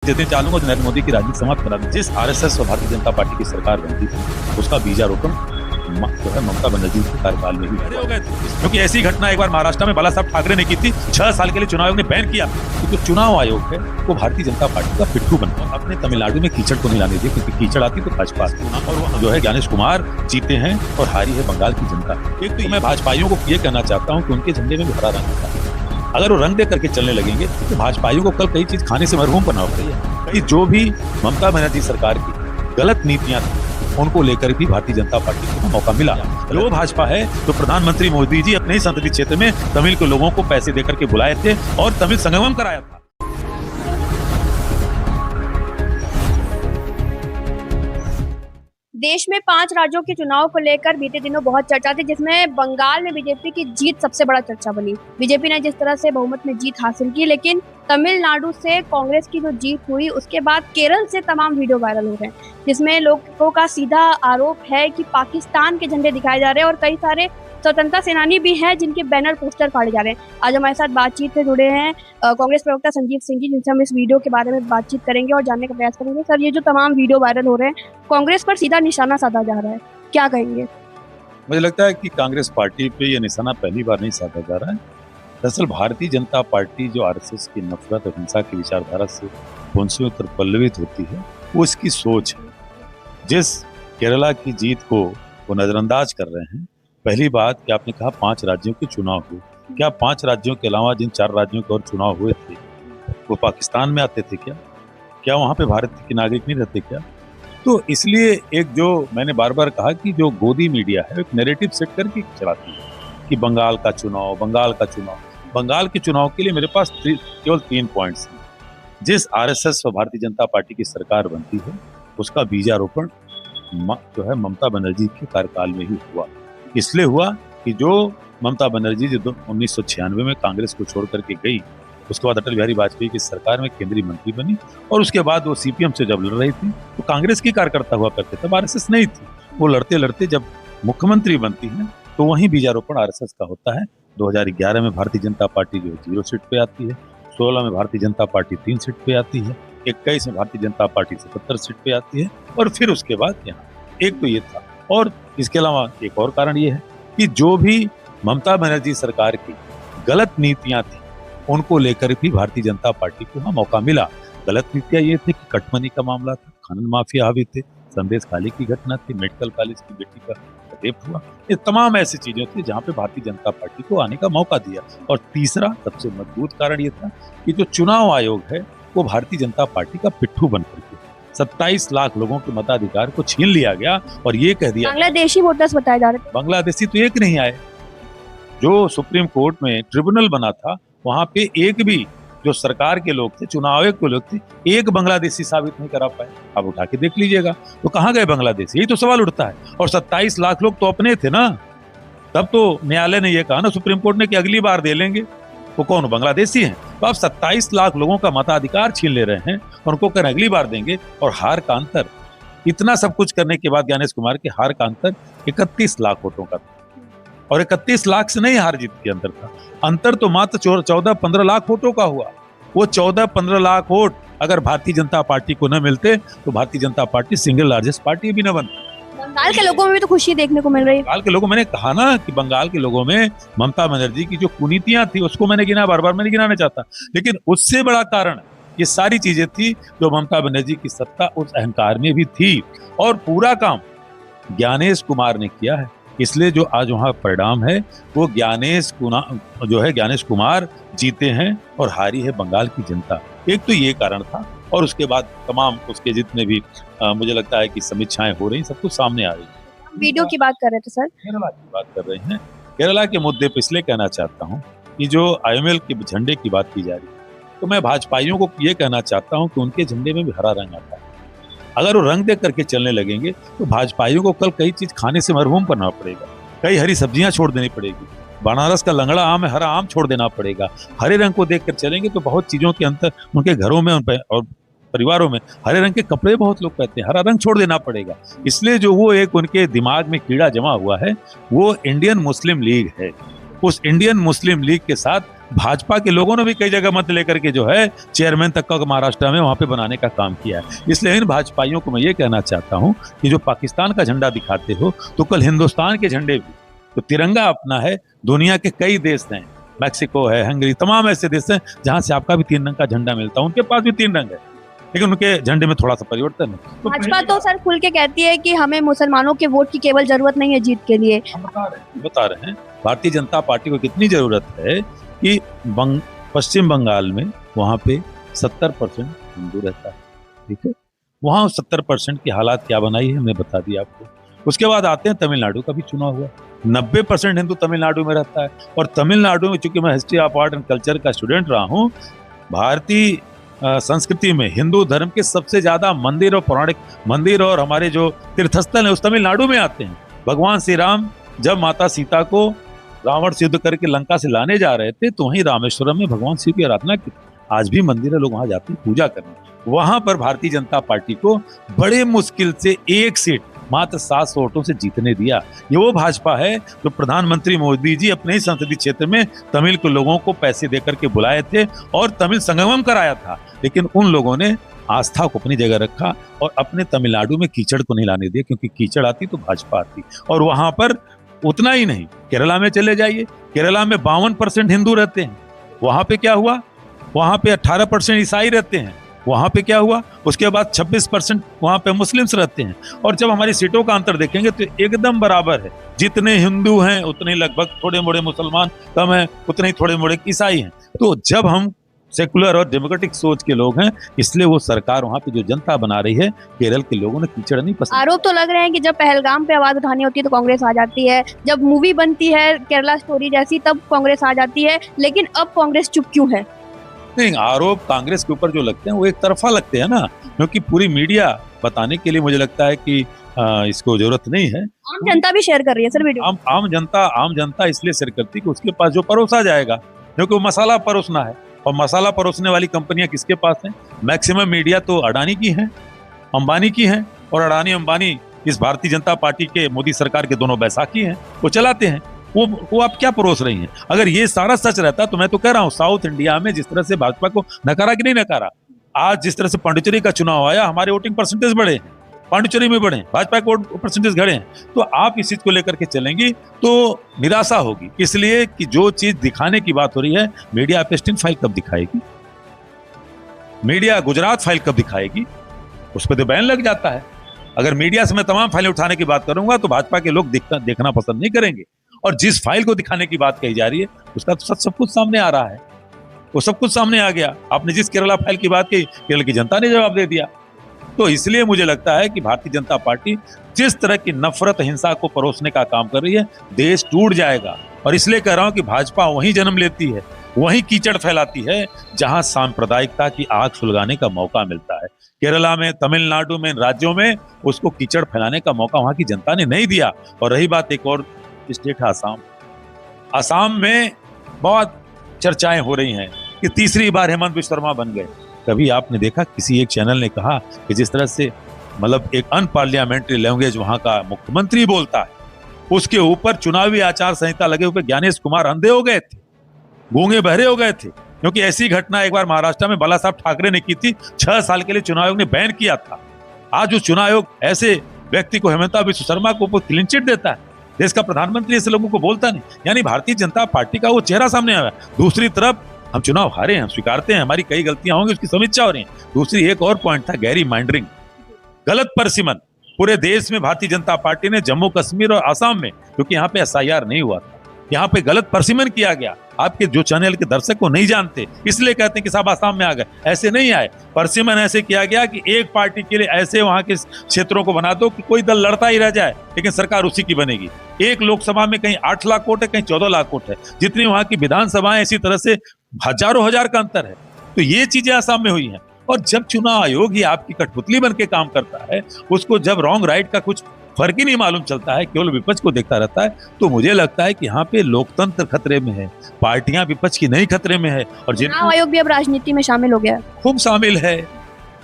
जिस दिन चालूंगा तो नरेंद्र मोदी की राजनीति समाप्त करा दूं। जिस आरएसएस और भारतीय जनता पार्टी की सरकार बनती थी उसका बीजारोपण जो है ममता बनर्जी के कार्यकाल में ही हो गए थे, क्योंकि ऐसी घटना एक बार महाराष्ट्र में बाला साहब ठाकरे ने की थी। 6 साल के लिए चुनाव आयोग ने बैन किया, क्योंकि तो चुनाव आयोग है वो भारतीय जनता पार्टी का पिट्ठू बना। अपने तमिलनाडु में कीचड़ को नहीं लाने दिए, क्योंकि कीचड़ आती तो भाजपा और जो है ज्ञानेश कुमार जीते हैं और हारी है बंगाल की जनता। एक तो मैं भाजपाइयों को ये कहना चाहता हूँ कि उनके झंडे में भी हरा रंग होता है। अगर वो रंग दे करके चलने लगेंगे तो भाजपाइयों को कल कई चीज खाने से मरहूम करना पड़ेगा। कि जो भी ममता बनर्जी सरकार की गलत नीतियां थी उनको लेकर भी भारतीय जनता पार्टी को मौका मिला। जो भाजपा है तो प्रधानमंत्री मोदी जी अपने ही संसदीय क्षेत्र में तमिल के लोगों को पैसे देकर के बुलाए थे और तमिल संगमम कराया था। देश में 5 राज्यों के चुनाव को लेकर बीते दिनों बहुत चर्चा थी, जिसमें बंगाल में बीजेपी की जीत सबसे बड़ा चर्चा बनी। बीजेपी ने जिस तरह से बहुमत में जीत हासिल की, लेकिन तमिलनाडु से कांग्रेस की जो जीत हुई उसके बाद केरल से तमाम वीडियो वायरल हो रहे हैं, जिसमें लोगों का सीधा आरोप है कि पाकिस्तान के झंडे दिखाए जा रहे हैं और कई सारे स्वतंत्रता सेनानी भी हैं जिनके बैनर पोस्टर फाड़े जा रहे हैं। आज हमारे साथ बातचीत से जुड़े हैं कांग्रेस प्रवक्ता संजीव सिंह जी, जिनसे हम इस वीडियो के बारे में बातचीत करेंगे और जानने का प्रयास करेंगे। सर, ये जो तमाम वीडियो वायरल हो रहे हैं, कांग्रेस पर सीधा निशाना साधा जा रहा है, क्या कहेंगे? मुझे लगता है कि कांग्रेस पार्टी पे ये निशाना पहली बार नहीं साधा जा रहा है। दरअसल भारतीय जनता पार्टी जो आरएसएस की नफरत और हिंसा की विचारधारा से पुंसों पर पल्लवित होती है, वो इसकी सोच है। जिस केरला की जीत को वो नजरअंदाज कर रहे हैं। पहली बात कि आपने कहा 5 राज्यों के चुनाव हुए, क्या 5 राज्यों के अलावा जिन 4 राज्यों के और चुनाव हुए थे वो पाकिस्तान में आते थे क्या वहां पे भारत के नागरिक नहीं रहते क्या? तो इसलिए एक जो मैंने बार बार कहा कि जो गोदी मीडिया है एक नैरेटिव सेट करके चलाती है कि बंगाल का चुनाव, बंगाल का चुनाव। बंगाल के चुनाव के लिए मेरे पास केवल 3 पॉइंट्स हैं। जिस आरएसएस और भारतीय जनता पार्टी की सरकार बनती है उसका बीजारोपण जो है ममता बनर्जी के कार्यकाल में ही हुआ। इसलिए हुआ कि जो ममता बनर्जी जो 1996 में कांग्रेस को छोड़ करके गई, उसके बाद अटल बिहारी वाजपेयी की सरकार में केंद्रीय मंत्री बनी और उसके बाद वो सीपीएम से जब लड़ रही थी तो कांग्रेस की कार्यकर्ता हुआ करते थे, आरएसएस नहीं थी। वो लड़ते लड़ते जब मुख्यमंत्री बनती है तो वहीं बीजारोपण आरएसएस का होता है। 2011 में भारतीय जनता पार्टी जो 0 सीट पे आती है, 16 में भारतीय जनता पार्टी 3 सीट पे आती है, 21 में भारतीय जनता पार्टी 77 सीट पे आती है और फिर उसके बाद यहाँ एक तो ये था। और इसके अलावा एक और कारण ये है कि जो भी ममता बनर्जी सरकार की गलत नीतियां थी उनको लेकर भी भारतीय जनता पार्टी को वहां मौका मिला। गलत नीतियां ये थी कि कटमनी का मामला था, खनन माफिया हावी थे, संदेश खाली की घटना थी, मेडिकल कॉलेज की बेटी का रेप हुआ। ये तमाम ऐसी चीजें थी जहां पे भारतीय जनता पार्टी को आने का मौका दिया। और तीसरा सबसे मजबूत कारण ये था कि जो चुनाव आयोग है वो भारतीय जनता पार्टी का पिट्ठू बन करके 27 लाख लोगों के मताधिकार को छीन लिया गया और ये कह दिया बांग्लादेशी वोटर्स बताए जा रहे थे। बांग्लादेशी तो एक नहीं आए। जो सुप्रीम कोर्ट में ट्रिब्यूनल बना था वहां पे एक भी जो सरकार के लोग थे, चुनाव आयोग के लोग थे, एक बांग्लादेशी साबित नहीं करा पाए। आप उठा के देख लीजिएगा तो कहाँ गए बांग्लादेशी, यही तो सवाल उठता है। और 27 लाख लोग तो अपने थे ना, तब तो न्यायालय ने यह कहा ना सुप्रीम कोर्ट ने कि अगली बार दे लेंगे। वो कौन बांग्लादेशी हैं? तो आप 27 लाख लोगों का मताधिकार छीन ले रहे हैं और उनको कर अगली बार देंगे। और हार का अंतर, इतना सब कुछ करने के बाद ज्ञानेश कुमार के हार का अंतर 31 लाख वोटों का था और 31 लाख से नहीं हार जीत के अंतर था। अंतर तो मात्र 14-15 लाख वोटों का हुआ। वो 14-15 लाख वोट अगर भारतीय जनता पार्टी को न मिलते तो Bharatiya Janata party single largest party भी न बनती। बंगाल के लोगों में भी तो खुशी देखने को मिल रही है। बंगाल के लोगों, मैंने कहा ना कि बंगाल के लोगों में ममता बनर्जी की जो कुनीतियां थी उसको मैंने गिना, बार बार मैं नहीं गिनाना चाहता, लेकिन उससे बड़ा कारण ये सारी चीजें थी जो ममता बनर्जी की सत्ता उस अहंकार में भी थी। और पूरा काम ज्ञानेश कुमार ने किया है। इसलिए जो आज वहां परिणाम है वो ज्ञानेश कुमार जीते हैं और हारी है बंगाल की जनता। एक तो ये कारण था और उसके बाद तमाम उसके जितने भी मुझे लगता है कि समीक्षाएं हो रही, सब कुछ सामने आ रही है। वीडियो की बात कर रहे थे सर, केरला की बात कर रहे हैं। केरला के मुद्दे पर इसलिए कहना चाहता हूँ कि जो IML के झंडे की बात की जा रही है तो मैं भाजपाइयों को ये कहना चाहता हूँ कि उनके झंडे में भी हरा रंग आता है। अगर वो रंग दे करके चलने लगेंगे तो भाजपाइयों को कल कई चीज खाने से मरहूम करना पड़ेगा, कई हरी सब्जियां छोड़ देनी पड़ेगी। बनारस का लंगड़ा आम है, हरा आम छोड़ देना पड़ेगा। हरे रंग को देखकर चलेंगे तो बहुत चीजों के अंतर उनके घरों में और परिवारों में हरे रंग के कपड़े बहुत लोग पहनते हैं, हरा रंग छोड़ देना पड़ेगा। इसलिए जो वो एक उनके दिमाग में कीड़ा जमा हुआ है वो इंडियन मुस्लिम लीग है। उस इंडियन मुस्लिम लीग के साथ भाजपा के लोगों ने भी कई जगह मत लेकर के जो है चेयरमैन तक का महाराष्ट्र में वहां पे बनाने का काम किया है। इसलिए इन भाजपाइयों को मैं ये कहना चाहता हूं कि जो पाकिस्तान का झंडा दिखाते हो तो कल हिंदुस्तान के झंडे भी, तो तिरंगा अपना है, दुनिया के कई देश हैं, मैक्सिको है, हंगरी, तमाम ऐसे देश हैं जहां से आपका भी 3 रंग का झंडा मिलता है, उनके पास भी 3 रंग है, लेकिन उनके झंडे में थोड़ा सा परिवर्तन है। तो भाजपा तो सर खुल के कहती है कि हमें मुसलमानों के वोट की केवल जरूरत नहीं है जीत के लिए। हम बता रहे हैं भारतीय जनता पार्टी को कितनी जरूरत है कि पश्चिम बंगाल में वहां पे 70% हिंदू रहता है, ठीक है, वहां 70% की हालात क्या बनाई है हमने बता दिया आपको। उसके बाद आते हैं तमिलनाडु का भी चुनाव हुआ, 90% हिंदू तमिलनाडु में रहता है, और तमिलनाडु में चूंकि मैं history of art and culture का स्टूडेंट रहा हूँ, भारतीय संस्कृति में हिंदू धर्म के सबसे ज्यादा मंदिर और पौराणिक मंदिर और हमारे जो तीर्थस्थल है उस तमिलनाडु में आते हैं। भगवान श्री राम जब माता सीता को रावण से युद्ध करके लंका से लाने जा रहे थे तो वहीं रामेश्वरम में भगवान शिव की आराधना की। आज भी मंदिर है, लोग वहां जाते हैं पूजा करने। वहां पर भारतीय जनता पार्टी को बड़े मुश्किल से 1 सीट मात्र 700 वोटों से जीतने दिया। ये वो भाजपा है जो प्रधानमंत्री मोदी जी अपने ही संसदीय क्षेत्र में तमिल के लोगों को पैसे देकर के बुलाए थे और तमिल संगमम कराया था, लेकिन उन लोगों ने आस्था को अपनी जगह रखा और अपने तमिलनाडु में कीचड़ को नहीं लाने दिया, क्योंकि कीचड़ आती तो भाजपा आती। और वहां पर उतना ही नहीं, केरला में चले जाइए, केरला में 52% हिंदू रहते हैं, वहां पे क्या हुआ, वहां पे 18% ईसाई रहते हैं, वहां पे क्या हुआ, उसके बाद 26% वहां पे मुस्लिम्स रहते हैं। और जब हमारी सीटों का अंतर देखेंगे तो एकदम बराबर है, जितने हिंदू हैं उतने लगभग थोड़े मोड़े मुसलमान कम हैं, उतने ही थोड़े मोड़े ईसाई हैं। तो जब हम सेकुलर और डेमोक्रेटिक सोच के लोग हैं, इसलिए वो सरकार वहां पे जो जनता बना रही है, केरल के लोगों ने कीचड़ नहीं पसंद। आरोप तो लग रहे हैं कि जब पहलगाम पे आवाज उठानी होती है तो कांग्रेस आ जाती है, जब मूवी बनती है केरला स्टोरी जैसी तब कांग्रेस आ जाती है, लेकिन अब कांग्रेस चुप क्यों है? नहीं, आरोप कांग्रेस के ऊपर जो लगते हैं वो एक तरफा लगते हैं ना, क्योंकि पूरी मीडिया बताने के लिए मुझे लगता है कि इसको जरूरत नहीं है। आम जनता भी शेयर कर रही है सर वीडियो। आम जनता इसलिए शेयर करती है कि उसके पास जो परोसा जाएगा, क्योंकि वो मसाला परोसना है, और मसाला परोसने वाली कंपनियां किसके पास हैं? मैक्सिमम मीडिया तो अडानी की है, अंबानी की है, और अडानी अंबानी इस भारतीय जनता पार्टी के मोदी सरकार के दोनों बैसाखी हैं, वो चलाते हैं। वो आप क्या परोस रही हैं? अगर ये सारा सच रहता तो मैं तो कह रहा हूँ साउथ इंडिया में जिस तरह से भाजपा को नकारा कि नहीं नकारा, आज जिस तरह से पांडिचेरी का चुनाव आया, हमारे वोटिंग परसेंटेज बढ़े हैं, पांडिचेरी में बढ़े, भाजपा के वोट परसेंटेज घटे हैं। तो आप इस चीज को लेकर के चलेंगी तो निराशा होगी, इसलिए कि जो चीज दिखाने की बात हो रही है, मीडिया पेस्टिंग फाइल कब दिखाएगी, मीडिया गुजरात फाइल कब दिखाएगी, उस पर तो बैन लग जाता है। अगर मीडिया से मैं तमाम फाइलें उठाने की बात करूंगा तो भाजपा के लोग देखना पसंद नहीं करेंगे, और जिस फाइल को दिखाने की बात कही जा रही है उसका तो सब कुछ सामने आ रहा है, वो सब कुछ सामने आ गया। आपने जिस केरला फाइल की बात कही, केरल की जनता ने जवाब दे दिया। तो इसलिए मुझे लगता है कि भारतीय जनता पार्टी जिस तरह की नफरत हिंसा को परोसने का काम कर रही है, देश टूट जाएगा। और इसलिए कह रहा हूं कि भाजपा वहीं जन्म लेती है, वहीं कीचड़ फैलाती है जहां सांप्रदायिकता की आग सुलगाने का मौका मिलता है। केरला में, तमिलनाडु में, राज्यों में उसको कीचड़ फैलाने का मौका वहां की जनता ने नहीं दिया। और रही बात एक और स्टेट है असम, असम में बहुत चर्चाएं हो रही हैं कि तीसरी बार हेमंत बिस्वा शर्मा बन गए। कभी आपने देखा किसी एक चैनल ने कहा कि जिस तरह से मतलब एक अनपार्लियामेंट्री लैंग्वेज वहां का मुख्यमंत्री बोलता है, उसके ऊपर चुनावी आचार संहिता लगे हुए ज्ञानेश कुमार अंधे हो गए थे, गूंगे बहरे हो गए थे, क्योंकि ऐसी घटना एक बार महाराष्ट्र में बाला साहब ठाकरे ने की थी। 6 साल के लिए चुनाव आयोग ने बैन किया था। आज उस चुनाव आयोग ऐसे व्यक्ति को, हेमंत बिस्वा शर्मा को ऊपर क्लीन चिट देता है। देश का प्रधानमंत्री ऐसे लोगों को बोलता नहीं। यानी भारतीय जनता पार्टी का वो चेहरा सामने आया। दूसरी तरफ हम चुनाव हारे हैं, हम स्वीकारते हैं, हमारी कई गलतियां होंगी, उसकी समीक्षा हो रही है। दूसरी एक और पॉइंट था गैरी माइंडरिंग, गलत परसिमन। पूरे देश में भारतीय जनता पार्टी ने जम्मू कश्मीर और असम में, क्योंकि यहाँ पे SIR नहीं हुआ था, यहाँ पे गलत परसिमन किया गया। आपके जो चैनल के दर्शक को नहीं जानते, इसलिए कहते हैं कि साहब आसाम में आ गए। ऐसे नहीं आए, परसिमन ऐसे किया गया कि एक पार्टी के लिए ऐसे वहां के क्षेत्रों को बना दो कि कोई दल लड़ता ही रह जाए, लेकिन सरकार उसी की बनेगी। एक लोकसभा में कहीं 8 लाख वोट है, कहीं 14 लाख वोट है, जितनी वहां की विधानसभाएं, इसी तरह से हजारों हजार का अंतर है। तो ये चीजें आसाम में हुई हैं। और जब चुनाव आयोग ही आपकी कठपुतली बन के काम करता है, उसको जब रॉन्ग राइट का कुछ फर्क ही नहीं मालूम चलता है, केवल विपक्ष को देखता रहता है, तो मुझे लगता है कि यहाँ पे लोकतंत्र खतरे में है, पार्टियां विपक्ष की नहीं खतरे में है। और चुनाव आयोग भी अब राजनीति में शामिल हो गया है, खूब शामिल है।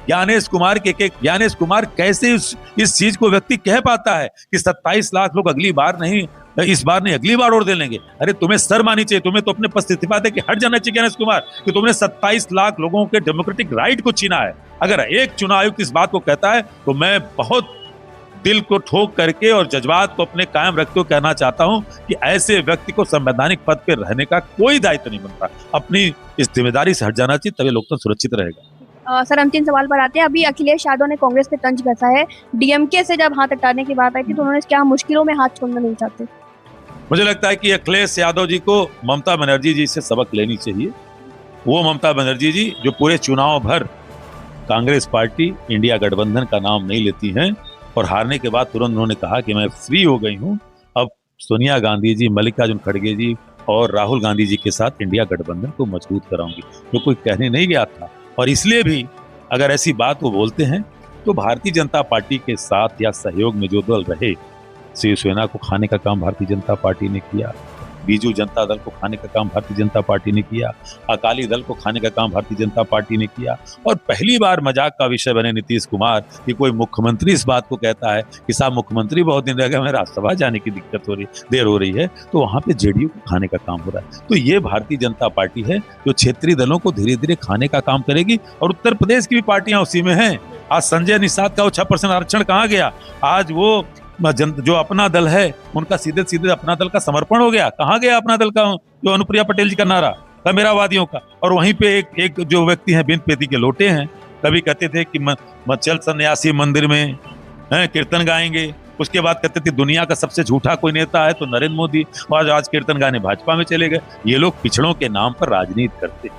ज्ञानेश कुमार कैसे इस चीज को व्यक्ति कह पाता है कि 27 लाख लोग अगली बार नहीं इस बार नहीं अगली बार और दे लेंगे। अरे तुम्हें शर्म आनी चाहिए, तुम्हें तो अपने पद से इस्तीफा दे के हट जाना चाहिए गणेश कुमार कि तुमने 27 लाख लोगों के डेमोक्रेटिक राइट को छीना है। अगर एक चुनाव आयुक्त इस बात को कहता है तो मैं बहुत दिल को ठोक करके और जज्बात को अपने कायम रखते हुए कहना चाहता हूं कि ऐसे व्यक्ति को संवैधानिक पद पर रहने का कोई दायित्व नहीं बनता। अपनी इस जिम्मेदारी से हट जाना चाहिए, तभी लोकतंत्र सुरक्षित रहेगा। सर अंतिम सवाल पर आते हैं। अभी अखिलेश यादव ने कांग्रेस पे तंज कसा है। डीएमके से जब हाथ हटाने की बात आई थी तो उन्होंने क्या मुश्किलों में हाथ छोड़ना नहीं चाहते? मुझे लगता है कि अखिलेश यादव जी को ममता बनर्जी जी से सबक लेनी चाहिए। वो ममता बनर्जी जी जो पूरे चुनाव भर कांग्रेस पार्टी इंडिया गठबंधन का नाम नहीं लेती हैं और हारने के बाद तुरंत उन्होंने कहा कि मैं फ्री हो गई हूं, अब सोनिया गांधी जी, मल्लिकार्जुन खड़गे जी और राहुल गांधी जी के साथ इंडिया गठबंधन को मजबूत कराऊंगी, जो कोई कहने नहीं गया था। और इसलिए भी अगर ऐसी बात वो बोलते हैं तो भारतीय जनता पार्टी के साथ या सहयोग में जो दल रहे, शिवसेना को खाने का काम भारतीय जनता पार्टी ने किया, बीजू जनता दल को खाने का काम भारतीय जनता पार्टी ने किया, अकाली दल को खाने का काम भारतीय जनता पार्टी ने किया। और पहली बार मजाक का विषय बने नीतीश कुमार कि कोई मुख्यमंत्री इस बात को कहता है कि साहब मुख्यमंत्री बहुत दिन रह गए, हमें राज्यसभा जाने की दिक्कत हो रही, देर हो रही है, तो वहां पे जेडीयू को खाने का काम हो रहा है। तो ये भारतीय जनता पार्टी है जो क्षेत्रीय दलों को धीरे धीरे खाने का काम करेगी। और उत्तर प्रदेश की भी पार्टियां उसी में हैं। आज संजय निषाद का वो 6% आरक्षण कहाँ गया? आज वो जो अपना दल है उनका सीधे सीधे अपना दल का समर्पण हो गया। कहाँ गया अपना दल का जो अनुप्रिया पटेल जी का नारा था, मेरावादियों का? और वहीं पे एक जो व्यक्ति हैं बिन पेटी के लोटे हैं, कभी कहते थे कि चल सन्यासी मंदिर में कीर्तन गाएंगे, उसके बाद कहते थे दुनिया का सबसे झूठा कोई नेता है तो नरेंद्र मोदी, और आज कीर्तन गाने भाजपा में चले गए। ये लोग पिछड़ों के नाम पर राजनीति करते,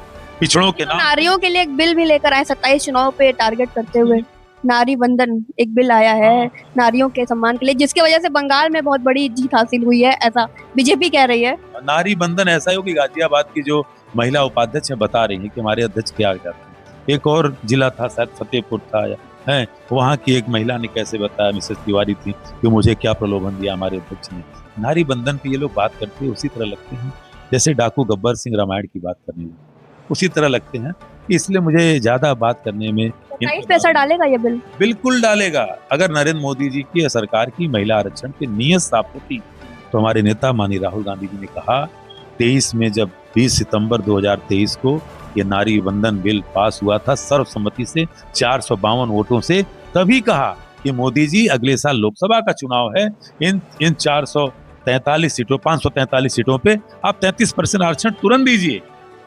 पिछड़ों के नाम। नारियों के लिए एक बिल भी लेकर आए 27 चुनाव पे टारगेट करते हुए। नारी बंधन एक बिल आया है नारियों के सम्मान के लिए, जिसकी वजह से बंगाल में बहुत बड़ी जीत हासिल हुई है, ऐसा बीजेपी कह रही है। नारी बंधन ऐसा ही हो कि गाजियाबाद की जो महिला उपाध्यक्ष है बता रही है कि हमारे अध्यक्ष क्या करते हैं। एक और जिला था, शायद फतेहपुर था है, वहाँ की एक महिला ने कैसे बताया, मिसेस तिवारी थी, कि मुझे क्या प्रलोभन दिया हमारे अध्यक्ष ने। नारी बंधन पे ये लोग बात करते हैं उसी तरह लगते हैं जैसे डाकू गब्बर सिंह रामायण की बात करने लगे, उसी तरह लगते हैं। इसलिए मुझे ज्यादा बात करने में पैसा डालेगा ये बिल? बिल्कुल डालेगा। अगर नरेंद्र मोदी जी की सरकार की महिला आरक्षण की नीयत साफ होती तो हमारे नेता माननीय राहुल गांधी जी ने कहा 23 में जब 20 सितंबर 2023 को ये नारी बंधन बिल पास हुआ था सर्वसम्मति से 452 वोटों से, तभी कहा कि मोदी जी अगले साल लोकसभा का चुनाव है, इन 443 सीटों 543 सीटों पे आप 33% आरक्षण तुरंत दीजिए।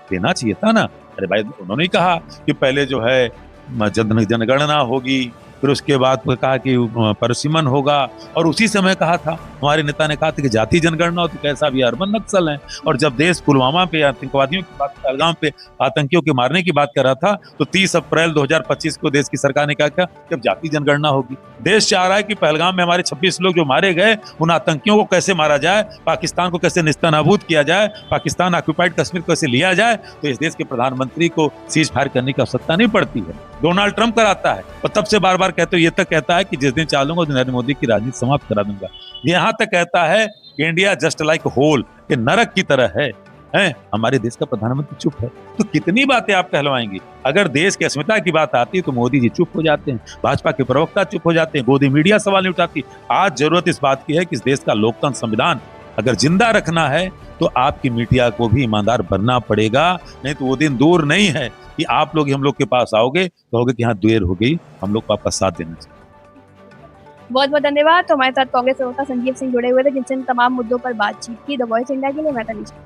देना चाहिए था ना। अरे भाई उन्होंने कहा कि पहले जो है जनगणना होगी, फिर उसके बाद कहा कि परिसीमन होगा, और उसी समय कहा था हमारे नेता ने कहा था कि जाति जनगणना हो तो कैसा भी अर्बन नक्सल है। और जब देश पुलवामा पे आतंकवादियों की बात, पहलगाम पे आतंकियों के मारने की बात कर रहा था तो 30 अप्रैल 2025 को देश की सरकार ने कहा कि अब जाति जनगणना होगी। देश चाह रहा है कि पहलगाम में हमारे 26 लोग जो मारे गए उन आतंकियों को कैसे मारा जाए, पाकिस्तान को कैसे निस्तानाबूद किया जाए, पाकिस्तान ऑक्युपाइड कश्मीर को कैसे लिया जाए, तो इस देश के प्रधानमंत्री को सीज फायर करने की आवश्यकता नहीं पड़ती है। डोनाल्ड ट्रंप कराता है और तब से बार बार कहते हो, ये तक कहता है कि जिस दिन चालूंगा नरेंद्र मोदी की राजनीति समाप्त करा दूंगा। यहाँ तक कहता है कि इंडिया जस्ट लाइक होल, कि नरक की तरह है। हमारे देश का प्रधानमंत्री चुप है, तो कितनी बातें आप कहलवाएंगे? अगर देश की अस्मिता की बात आती है तो मोदी जी चुप हो जाते हैं, भाजपा के प्रवक्ता चुप हो जाते हैं, गोदी मीडिया सवाल नहीं उठाती। आज जरूरत इस बात की है कि इस देश का लोकतंत्र संविधान अगर जिंदा रखना है तो आपकी मीडिया को भी ईमानदार बनना पड़ेगा, नहीं तो वो दिन दूर नहीं है कि आप लोग हम लोग के पास आओगे तो कहोगे कि हाँ देर हो गई, हम लोग को आपका साथ देना चाहिए। बहुत बहुत धन्यवाद। तो हमारे साथ कांग्रेस प्रवक्ता संजीव सिंह जुड़े हुए थे, जिनसे तमाम मुद्दों पर बातचीत की। द वॉइस इंडिया के लिए मैं तनिष्का।